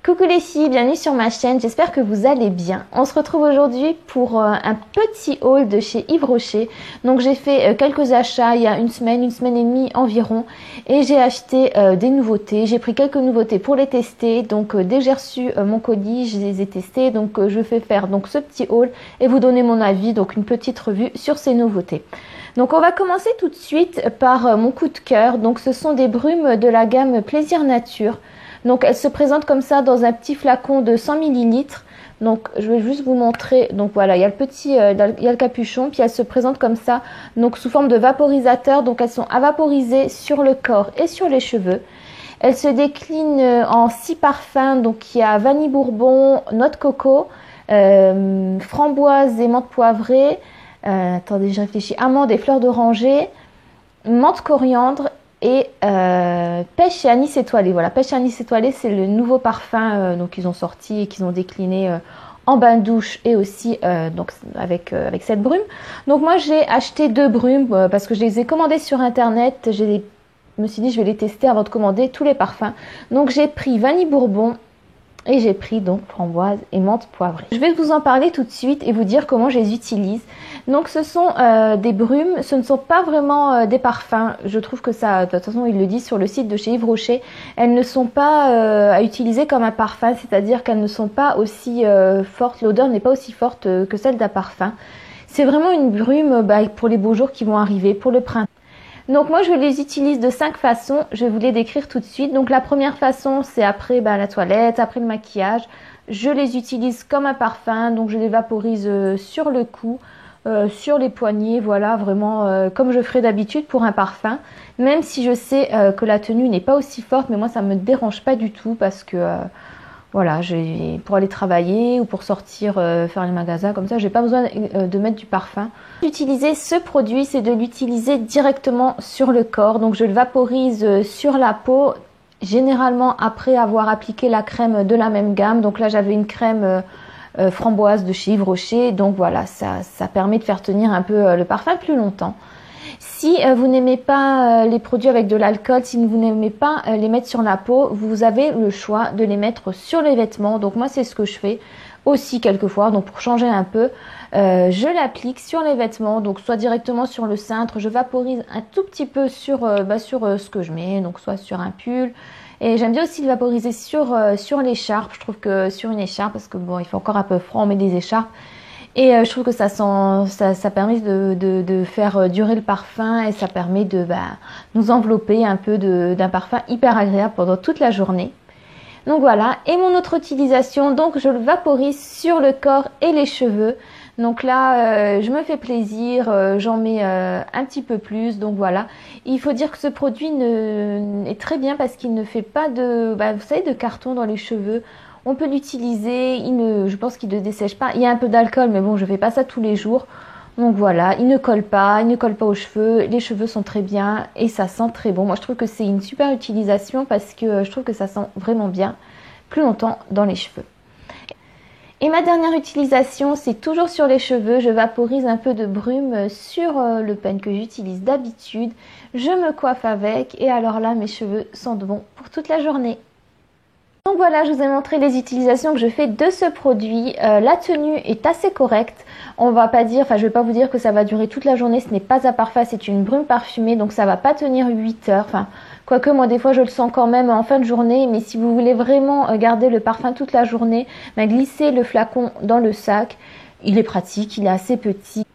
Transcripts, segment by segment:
Coucou les filles, bienvenue sur ma chaîne, j'espère que vous allez bien. On se retrouve aujourd'hui pour un petit haul de chez Yves Rocher. Donc j'ai fait quelques achats il y a une semaine et demie environ. Et j'ai acheté des nouveautés, j'ai pris quelques nouveautés pour les tester. Donc dès que j'ai reçu mon colis, je les ai testés. Donc je vais faire donc ce petit haul et vous donner mon avis, donc une petite revue sur ces nouveautés. Donc on va commencer tout de suite par mon coup de cœur. Donc ce sont des brumes de la gamme Plaisir Nature. Donc elle se présente comme ça dans un petit flacon de 100 ml. Donc je vais juste vous montrer. Donc voilà, il y a le capuchon, puis elle se présente comme ça, donc sous forme de vaporisateur. Donc elles sont à vaporiser sur le corps et sur les cheveux. Elle se décline en 6 parfums. Donc il y a vanille bourbon, noix de coco, framboise et menthe poivrée. Attendez, je réfléchis. Amande et fleurs d'oranger, menthe coriandre et pêche et anis étoilé. Voilà, pêche et anis étoilé, c'est le nouveau parfum donc qu'ils ont sorti et qu'ils ont décliné en bain de douche et aussi donc avec cette brume. Donc moi j'ai acheté 2 brumes parce que je les ai commandées sur internet. Je me suis dit je vais les tester avant de commander tous les parfums. Donc j'ai pris vanille bourbon et j'ai pris donc framboise et menthe poivrée. Je vais vous en parler tout de suite et vous dire comment je les utilise. Donc ce sont des brumes, ce ne sont pas vraiment des parfums. Je trouve que ça, de toute façon ils le disent sur le site de chez Yves Rocher, elles ne sont pas à utiliser comme un parfum, c'est-à-dire qu'elles ne sont pas aussi fortes, l'odeur n'est pas aussi forte que celle d'un parfum. C'est vraiment une brume pour les beaux jours qui vont arriver, pour le printemps. Donc moi je les utilise de 5 façons, je vais vous les décrire tout de suite. Donc la première façon c'est après la toilette, après le maquillage. Je les utilise comme un parfum, donc je les vaporise sur le cou, sur les poignets, voilà, vraiment comme je ferais d'habitude pour un parfum. Même si je sais que la tenue n'est pas aussi forte, mais moi ça me dérange pas du tout parce que voilà, pour aller travailler ou pour sortir faire les magasins comme ça, j'ai pas besoin de mettre du parfum. D'utiliser ce produit, c'est de l'utiliser directement sur le corps. Donc je le vaporise sur la peau, généralement après avoir appliqué la crème de la même gamme. Donc là j'avais une crème framboise de chez Yves Rocher. Donc voilà, ça permet de faire tenir un peu le parfum plus longtemps. Si vous n'aimez pas les produits avec de l'alcool, si vous n'aimez pas les mettre sur la peau, vous avez le choix de les mettre sur les vêtements. Donc moi c'est ce que je fais aussi quelquefois, donc pour changer un peu, je l'applique sur les vêtements, donc soit directement sur le cintre, je vaporise un tout petit peu sur ce que je mets, donc soit sur un pull. Et j'aime bien aussi le vaporiser sur l'écharpe. Je trouve que sur une écharpe, parce que bon il fait encore un peu froid, on met des écharpes. Et je trouve que ça permet de faire durer le parfum et ça permet de nous envelopper un peu d'un parfum hyper agréable pendant toute la journée. Donc voilà, et mon autre utilisation, donc je le vaporise sur le corps et les cheveux. Donc là, je me fais plaisir, j'en mets un petit peu plus, donc voilà. Il faut dire que ce produit est très bien parce qu'il ne fait pas vous savez, de carton dans les cheveux. On peut l'utiliser, je pense qu'il ne dessèche pas. Il y a un peu d'alcool, mais bon, je ne fais pas ça tous les jours. Donc voilà, il ne colle pas aux cheveux. Les cheveux sont très bien et ça sent très bon. Moi, je trouve que c'est une super utilisation parce que je trouve que ça sent vraiment bien plus longtemps dans les cheveux. Et ma dernière utilisation, c'est toujours sur les cheveux. Je vaporise un peu de brume sur le peigne que j'utilise d'habitude. Je me coiffe avec et alors là, mes cheveux sentent bon pour toute la journée. Donc voilà, je vous ai montré les utilisations que je fais de ce produit. La tenue est assez correcte. On va pas dire, je vais pas vous dire que ça va durer toute la journée. Ce n'est pas un parfum, c'est une brume parfumée, donc ça va pas tenir 8 heures. Quoique moi des fois je le sens quand même en fin de journée. Mais si vous voulez vraiment garder le parfum toute la journée, glissez le flacon dans le sac. Il est pratique, il est assez petit.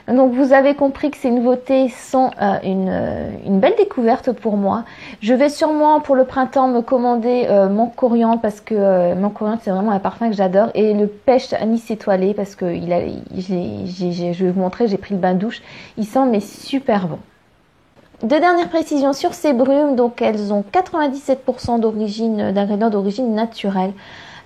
Donc vous avez compris que ces nouveautés sont une belle découverte pour moi. Je vais sûrement pour le printemps me commander mon coriandre parce que mon coriandre c'est vraiment un parfum que j'adore. Et le pêche anis étoilé parce que je vais vous montrer, j'ai pris le bain de douche. Il sent mais super bon. 2 dernières précisions sur ces brumes, donc elles ont 97% d'ingrédients d'origine naturelle.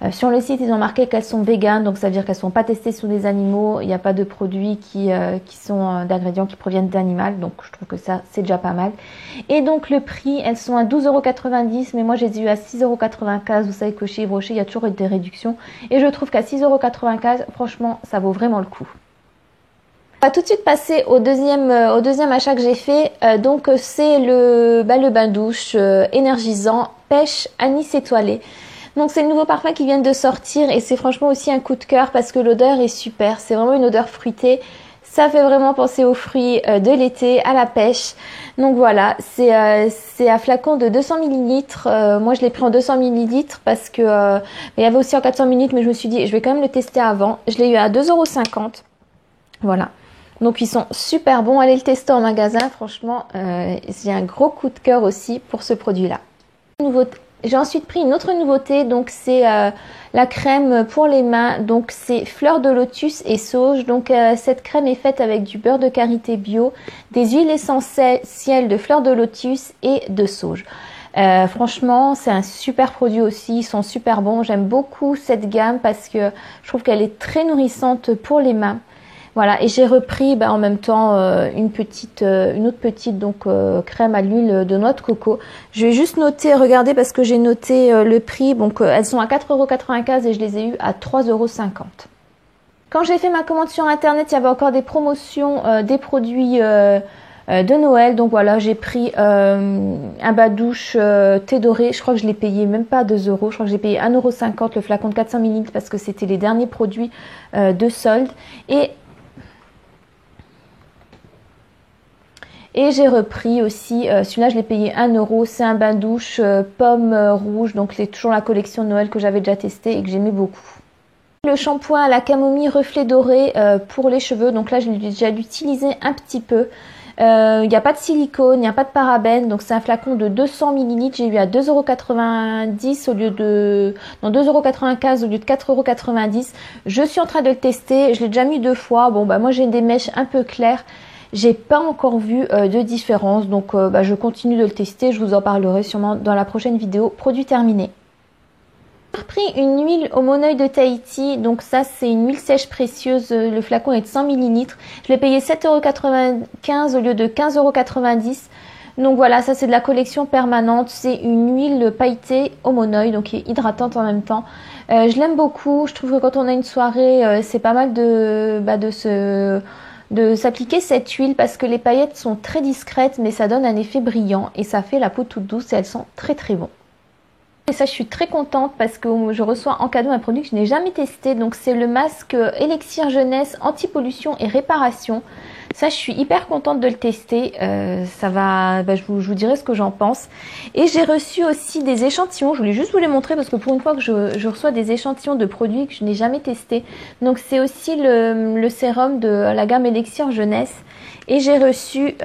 Sur le site, ils ont marqué qu'elles sont véganes, donc ça veut dire qu'elles ne sont pas testées sur des animaux. Il n'y a pas de produits qui sont d'ingrédients qui proviennent d'animal, donc je trouve que ça, c'est déjà pas mal. Et donc le prix, elles sont à 12,90 €, mais moi, je les ai eu à 6,95 €. Vous savez que chez Yves Rocher, il y a toujours des réductions. Et je trouve qu'à 6,95 €, franchement, ça vaut vraiment le coup. On va tout de suite passer au deuxième achat que j'ai fait. Donc c'est le bain de douche énergisant pêche anis étoilé. Donc c'est le nouveau parfum qui vient de sortir et c'est franchement aussi un coup de cœur parce que l'odeur est super. C'est vraiment une odeur fruitée. Ça fait vraiment penser aux fruits de l'été, à la pêche. Donc voilà, c'est un flacon de 200 ml. Moi, je l'ai pris en 200 ml parce que il y avait aussi en 400 ml, mais je me suis dit, je vais quand même le tester avant. Je l'ai eu à 2,50 €. Voilà. Donc, ils sont super bons. Allez le tester en magasin. Franchement, j'ai un gros coup de cœur aussi pour ce produit-là. J'ai ensuite pris une autre nouveauté, donc c'est la crème pour les mains, donc c'est fleur de lotus et sauge. Donc cette crème est faite avec du beurre de karité bio, des huiles essentielles de fleur de lotus et de sauge. Franchement, c'est un super produit aussi, ils sont super bons. J'aime beaucoup cette gamme parce que je trouve qu'elle est très nourrissante pour les mains. Voilà, et j'ai repris en même temps une autre petite crème à l'huile de noix de coco. Je vais juste noter, regardez parce que j'ai noté le prix. Donc elles sont à 4,95 € et je les ai eues à 3,50 €. Quand j'ai fait ma commande sur internet, il y avait encore des promotions des produits de Noël. Donc voilà, j'ai pris un bas douche thé doré. Je crois que je l'ai payé même pas 2 €. Je crois que j'ai payé 1,50 € le flacon de 400 ml parce que c'était les derniers produits de solde. Et j'ai repris aussi, celui-là je l'ai payé 1 €, c'est un bain douche pomme rouge, donc c'est toujours la collection de Noël que j'avais déjà testé et que j'aimais beaucoup. Le shampoing à la camomille reflet doré pour les cheveux, donc là je l'ai déjà utilisé un petit peu. Il n'y a pas de silicone, il n'y a pas de parabènes, donc c'est un flacon de 200 ml, j'ai eu à 2,90 € au lieu de... non, 2,95 € au lieu de 4,90 €. Je suis en train de le tester, je l'ai déjà mis 2 fois, bon moi j'ai des mèches un peu claires. J'ai pas encore vu de différence, donc je continue de le tester. Je vous en parlerai sûrement dans la prochaine vidéo. Produit terminé. J'ai pris une huile au monoeil de Tahiti, donc ça c'est une huile sèche précieuse. Le flacon est de 100 ml. Je l'ai payé 7,95 € au lieu de 15,90 €. Donc voilà, ça c'est de la collection permanente. C'est une huile pailletée au monoeil, donc qui est hydratante en même temps. Je l'aime beaucoup. Je trouve que quand on a une soirée, c'est pas mal de s'appliquer cette huile parce que les paillettes sont très discrètes mais ça donne un effet brillant et ça fait la peau toute douce et elles sont très très bon. Et ça je suis très contente parce que je reçois en cadeau un produit que je n'ai jamais testé, donc c'est le masque Elixir Jeunesse anti-pollution et réparation. Ça je suis hyper contente de le tester, ça va, je vous dirai ce que j'en pense. Et j'ai reçu aussi des échantillons, je voulais juste vous les montrer parce que pour une fois que je reçois des échantillons de produits que je n'ai jamais testés. Donc c'est aussi le sérum de la gamme Elixir Jeunesse. Et j'ai reçu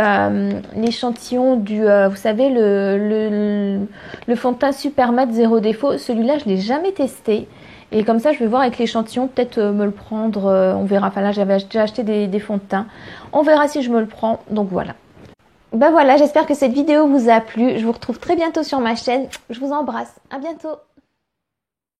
l'échantillon du, vous savez, le fond de teint Super Mat Zéro Défaut. Celui-là, je ne l'ai jamais testé. Et comme ça, je vais voir avec l'échantillon, peut-être me le prendre, on verra. Enfin là, j'avais déjà acheté des fonds de teint. On verra si je me le prends. Donc voilà. Voilà, j'espère que cette vidéo vous a plu. Je vous retrouve très bientôt sur ma chaîne. Je vous embrasse. À bientôt.